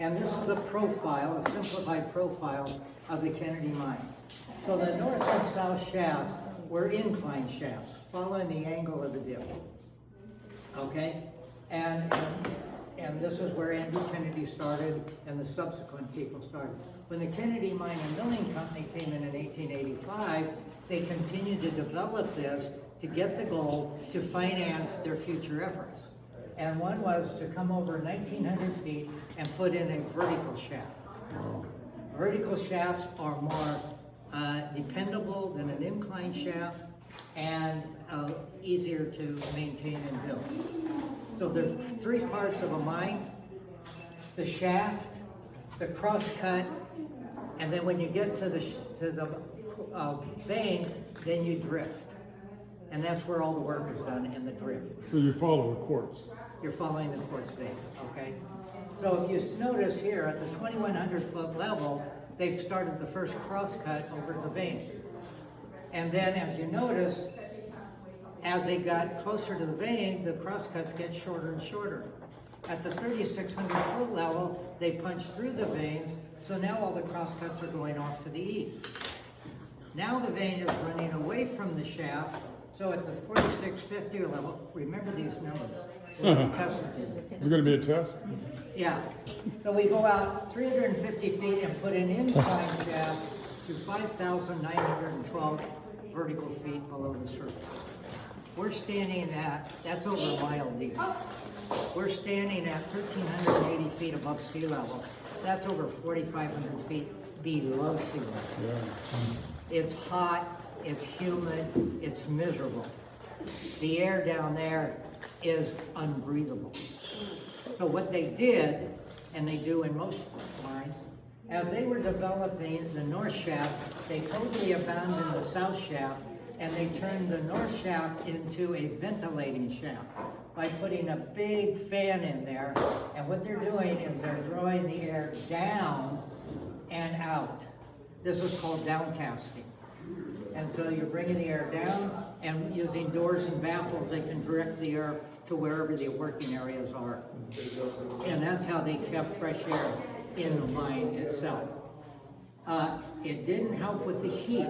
And this is a profile, a simplified profile of the Kennedy mine. So the north and south shafts were incline shafts, following the angle of the dip. Okay? And this is where Andrew Kennedy started and the subsequent people started. When the Kennedy Mine and Milling Company came in 1885, they continued to develop this to get the gold to finance their future efforts. And one was to come over 1,900 feet and put in a vertical shaft. Vertical shafts are more dependable than an incline shaft and easier to maintain and build. So there's three parts of a mine: the shaft, the cross cut, and then when you get to the vein, then you drift. And that's where all the work is done, in the drift. So you follow the quartz. You're following the quartz vein, okay? So if you notice here at the 2,100 foot level, they've started the first cross cut over the vein. And then as you notice, as they got closer to the vein, the cross cuts get shorter and shorter. At the 3,600 foot level, they punch through the veins, so now all the cross cuts are going off to the east. Now the vein is running away from the shaft, so at the 4,650 level, remember these numbers. Is it going to be a test? Yeah. So we go out 350 feet and put an incline shaft to 5,912 vertical feet below the surface. We're standing at, that's over a mile deep. We're standing at 1,380 feet above sea level. That's over 4,500 feet below sea level. Yeah. It's hot, it's humid, it's miserable. The air down there is unbreathable. So what they did, and they do in most mines, as they were developing the north shaft, they totally abandoned the south shaft, and they turned the north shaft into a ventilating shaft by putting a big fan in there. And what they're doing is they're drawing the air down and out. This is called downcasting. And so you're bringing the air down, and using doors and baffles, they can direct the air to wherever the working areas are. And that's how they kept fresh air in the mine itself. It didn't help with the heat,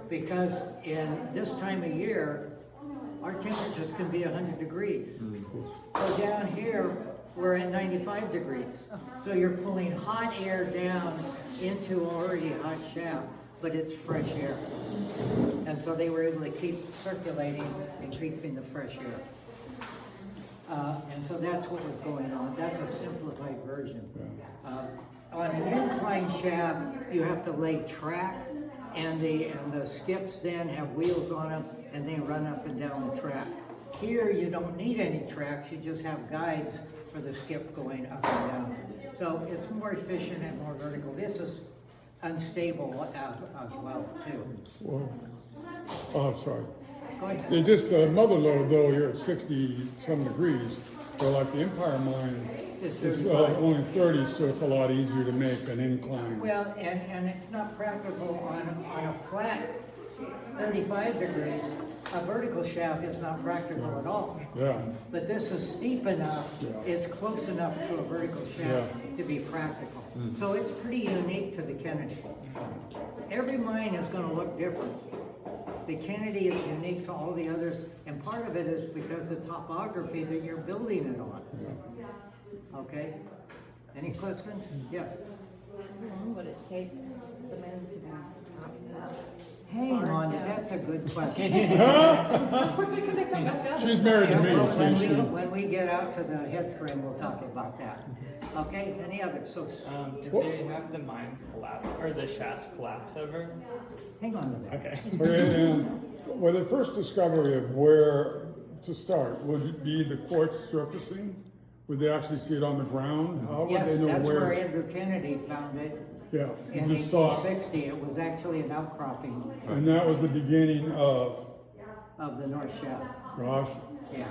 because in this time of year, our temperatures can be 100 degrees. So down here, we're at 95 degrees. So you're pulling hot air down into already a hot shaft, but it's fresh air. And so they were able to keep circulating and keeping the fresh air. And so that's what was going on. That's a simplified version. On an incline shaft, you have to lay track, and the skips then have wheels on them, and they run up and down the track. Here, you don't need any tracks, you just have guides for the skip going up and down. So it's more efficient and more vertical. This is unstable as well, too. Well, oh, sorry. Go ahead. It's just the mother lode, though, you're at 60-some degrees. So like the Empire mine, It's it's 35. only 30, so it's a lot easier to make an incline. Well, and it's not practical on a flat 35 degrees. A vertical shaft is not practical at all. Yeah. But this is steep enough, Yeah. it's close enough to a vertical shaft Yeah. to be practical. So it's pretty unique to the Kennedy. Every mine is going to look different. The Kennedy is unique to all the others, and part of it is because the topography that you're building it on. Okay? Any questions? Yes. How long would it take the men to be Hang on, that's a good question. How quickly can they come back up? She's married to me, Well, so when we get out to the head frame, we'll talk about that. Okay, any others? So, Did they have the mines collapse or the shafts collapse over? hang on to that. Okay. And well, the first discovery of where to start, would it be the quartz surfacing? Would they actually see it on the ground? How would Yes, they know that's where? where Andrew Kennedy found it Yeah, in you just saw it. 1860. It was actually an outcropping And that was the beginning of, of the North Shaft. gosh, Yeah.